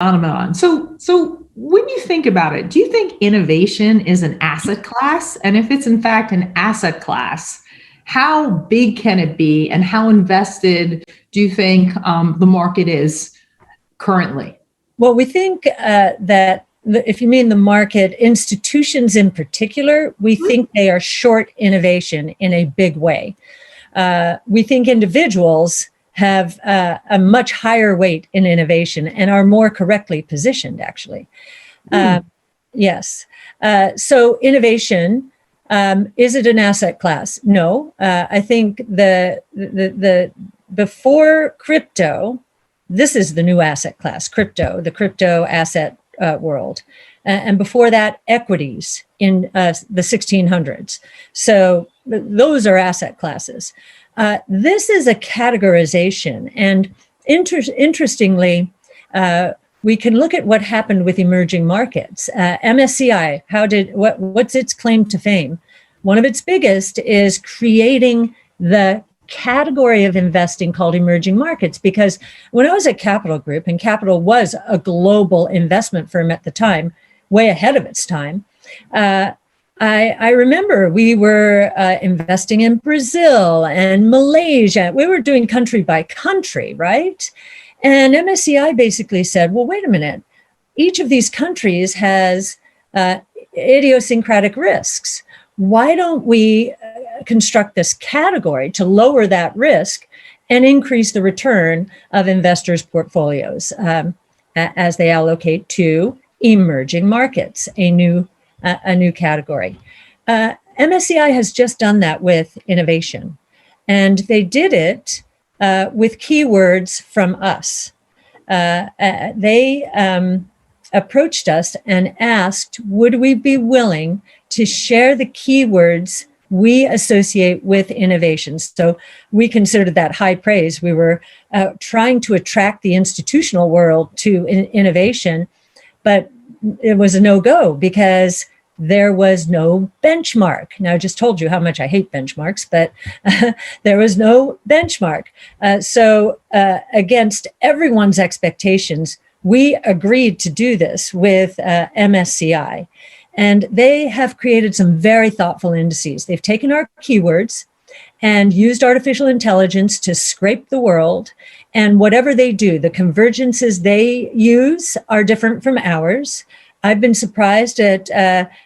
phenomenon. So when you think about it, do you think innovation is an asset class? And if it's in fact an asset class, how big can it be, and how invested do you think the market is currently? Well, we think that if you mean the market, institutions in particular, we think they are short innovation in a big way. We think individuals have a much higher weight in innovation and are more correctly positioned, actually. Yes. So innovation, is it an asset class? No. I think the before crypto, this is the new asset class, crypto, the crypto asset world. And before that, equities in the 1600s. So those are asset classes. This is a categorization. And interestingly, we can look at what happened with emerging markets. MSCI, what's its claim to fame? One of its biggest is creating the category of investing called emerging markets, because when I was at Capital Group, and Capital was a global investment firm at the time, way ahead of its time, I remember we were investing in Brazil and Malaysia. We were doing country by country, right? And MSCI basically said, well, wait a minute. Each of these countries has idiosyncratic risks. Why don't we construct this category to lower that risk and increase the return of investors' portfolios as they allocate to emerging markets, a new category. MSCI has just done that with innovation, and they did it with keywords from us. They approached us and asked, would we be willing to share the keywords we associate with innovations? So we considered that high praise. We were trying to attract the institutional world to innovation, but it was a no-go because there was no benchmark. Now, I just told you how much I hate benchmarks, but there was no benchmark. So against everyone's expectations, we agreed to do this with MSCI. And they have created some very thoughtful indices. They've taken our keywords and used artificial intelligence to scrape the world. And whatever they do, the convergences they use are different from ours. I've been surprised at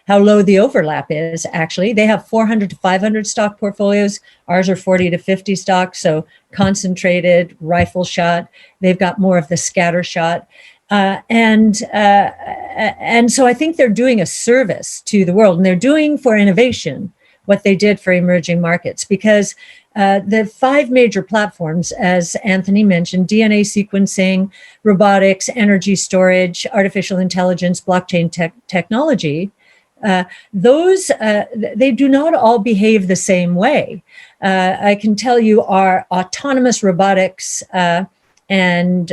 how low the overlap is, actually. They have 400 to 500 stock portfolios. Ours are 40 to 50 stocks, so concentrated, rifle shot. They've got more of the scatter shot. And so I think they're doing a service to the world, and they're doing for innovation what they did for emerging markets, because the 5 major platforms, as Anthony mentioned, DNA sequencing, robotics, energy storage, artificial intelligence, blockchain technology, they do not all behave the same way. I can tell you our autonomous robotics and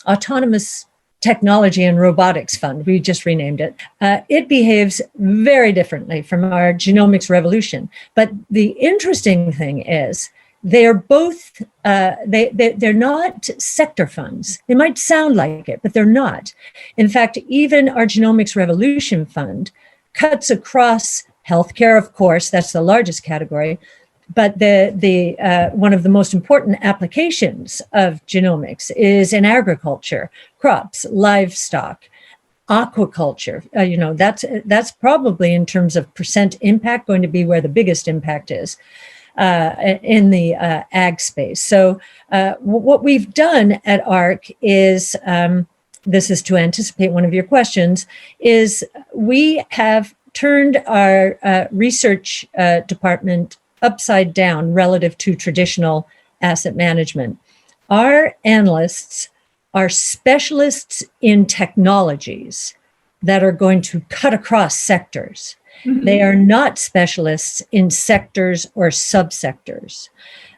autonomous Technology and Robotics Fund, we just renamed it. It behaves very differently from our genomics revolution. But the interesting thing is they're both, they're not sector funds. They might sound like it, but they're not. In fact, even our genomics revolution fund cuts across healthcare, of course, that's the largest category. But the one of the most important applications of genomics is in agriculture, crops, livestock, aquaculture. That's probably in terms of percent impact going to be where the biggest impact is in the ag space. So what we've done at ARC is, this is to anticipate one of your questions, is we have turned our research department upside down relative to traditional asset management. Our analysts are specialists in technologies that are going to cut across sectors. Mm-hmm. They are not specialists in sectors or subsectors.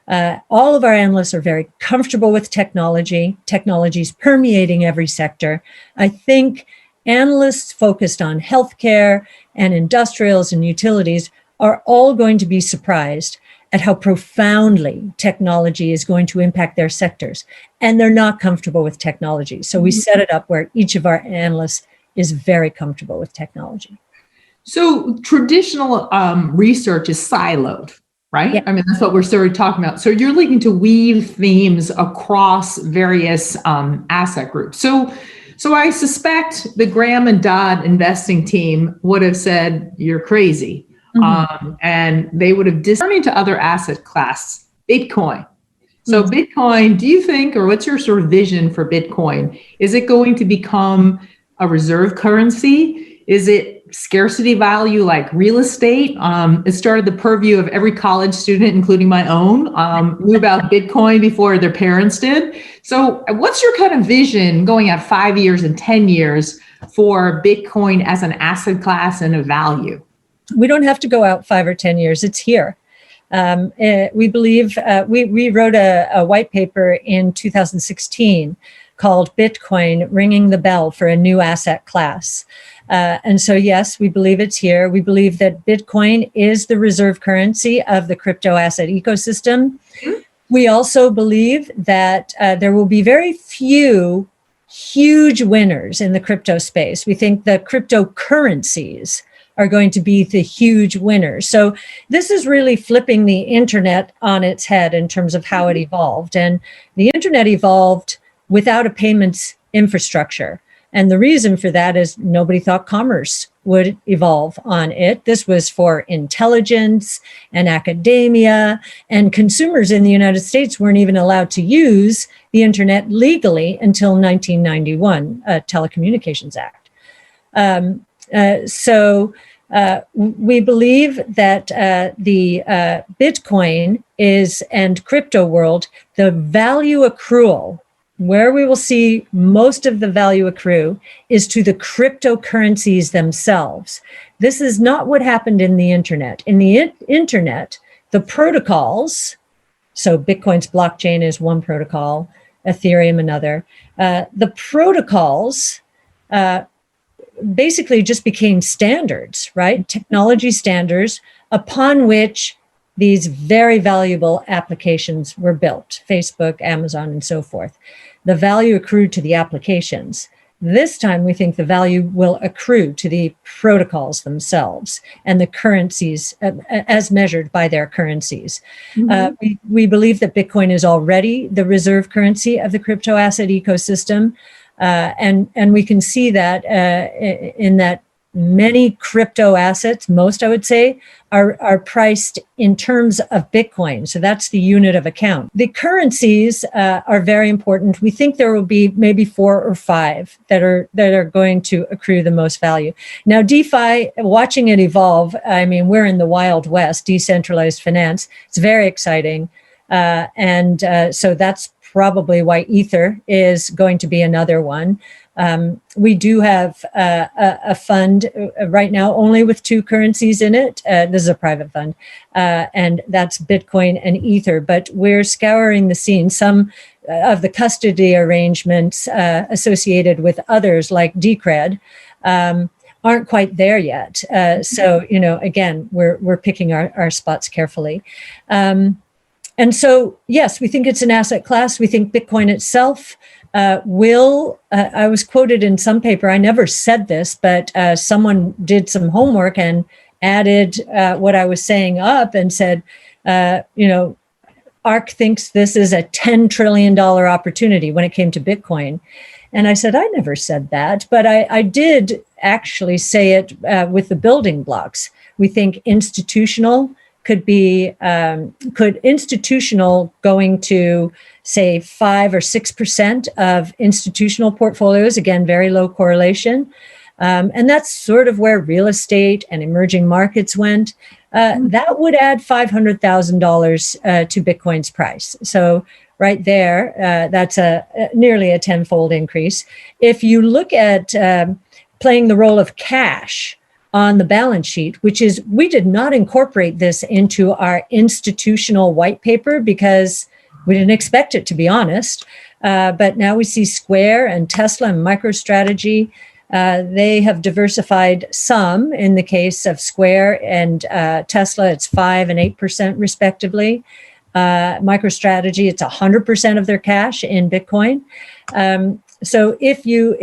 All of our analysts are very comfortable with technology. Technology is permeating every sector. I think analysts focused on healthcare and industrials and utilities are all going to be surprised at how profoundly technology is going to impact their sectors. And they're not comfortable with technology. So we set it up where each of our analysts is very comfortable with technology. So traditional research is siloed, right? Yeah. I mean, that's what we're sort of talking about. So you're looking to weave themes across various asset groups. So I suspect the Graham and Dodd investing team would have said, you're crazy. And they would have turning to other asset class, Bitcoin. So Bitcoin, do you think, or what's your sort of vision for Bitcoin? Is it going to become a reserve currency? Is it scarcity value like real estate? It started the purview of every college student, including my own, knew about Bitcoin before their parents did. So what's your kind of vision going out 5 years and 10 years for Bitcoin as an asset class and a value? We don't have to go out 5 or 10 years. It's here. We believe, we wrote a white paper in 2016 called Bitcoin Ringing the Bell for a New Asset Class. And so, yes, we believe it's here. We believe that Bitcoin is the reserve currency of the crypto asset ecosystem. We also believe that there will be very few huge winners in the crypto space. We think the cryptocurrencies are going to be the huge winners. So this is really flipping the internet on its head in terms of how it evolved. And the internet evolved without a payments infrastructure. And the reason for that is nobody thought commerce would evolve on it. This was for intelligence and academia, and consumers in the United States weren't even allowed to use the internet legally until 1991, Telecommunications Act. So we believe that the Bitcoin is, and crypto world, the value accrual, where we will see most of the value accrue, is to the cryptocurrencies themselves. This is not what happened in the internet. In the internet, the protocols, so Bitcoin's blockchain is one protocol, Ethereum another, the protocols basically just became standards, right? Technology standards upon which these very valuable applications were built, Facebook, Amazon, and so forth. The value accrued to the applications. This time, we think the value will accrue to the protocols themselves and the currencies as measured by their currencies. We believe that Bitcoin is already the reserve currency of the crypto asset ecosystem. And we can see that in that many crypto assets, most I would say, are priced in terms of Bitcoin. So that's the unit of account. The currencies are very important. We think there will be maybe 4 or 5 that are going to accrue the most value. Now, DeFi, watching it evolve, I mean, we're in the Wild West, decentralized finance. It's very exciting. So that's probably why Ether is going to be another one. We do have a fund right now only with 2 currencies in it. This is a private fund, and that's Bitcoin and Ether. But we're scouring the scene. Some of the custody arrangements associated with others, like Decred, aren't quite there yet. So, again, we're picking our spots carefully. And so, yes, we think it's an asset class. We think Bitcoin itself will, I was quoted in some paper, I never said this, but someone did some homework and added what I was saying up and said, ARK thinks this is a $10 trillion opportunity when it came to Bitcoin. And I said, I never said that, but I did actually say it with the building blocks. We think institutional could institutional going to say 5 or 6% of institutional portfolios, again, very low correlation. And that's sort of where real estate and emerging markets went. That would add $500,000 to Bitcoin's price. So right there, that's nearly a 10-fold increase. If you look at playing the role of cash on the balance sheet, which is, we did not incorporate this into our institutional white paper because we didn't expect it, to be honest. But now we see Square and Tesla and MicroStrategy They have diversified some. In the case of Square and Tesla, it's 5% and 8% respectively. MicroStrategy, it's 100% of their cash in Bitcoin. So if you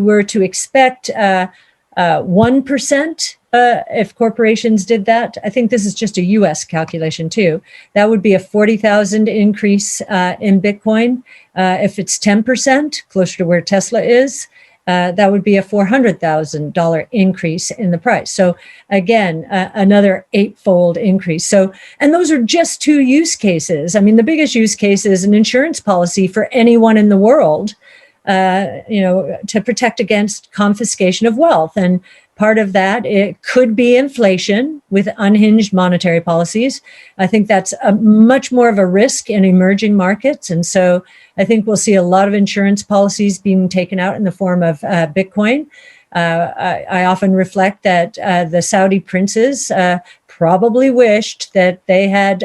were to expect 1%, if corporations did that, I think this is just a U.S. calculation too, that would be a 40,000 increase in Bitcoin. If it's 10%, closer to where Tesla is, that would be a $400,000 increase in the price. So again, another 8-fold increase. So, and those are just 2 use cases. I mean, the biggest use case is an insurance policy for anyone in the world, to protect against confiscation of wealth. And part of that, it could be inflation with unhinged monetary policies. I think that's much more of a risk in emerging markets. And so I think we'll see a lot of insurance policies being taken out in the form of Bitcoin. I often reflect that the Saudi princes probably wished that they had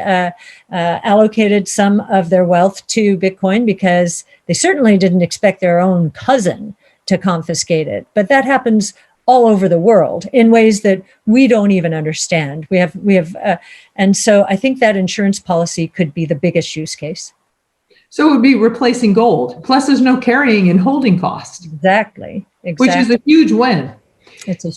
allocated some of their wealth to Bitcoin, because they certainly didn't expect their own cousin to confiscate it. But that happens all over the world in ways that we don't even understand. And so I think that insurance policy could be the biggest use case. So it would be replacing gold. Plus, there's no carrying and holding cost. Exactly. Which is a huge win. It's a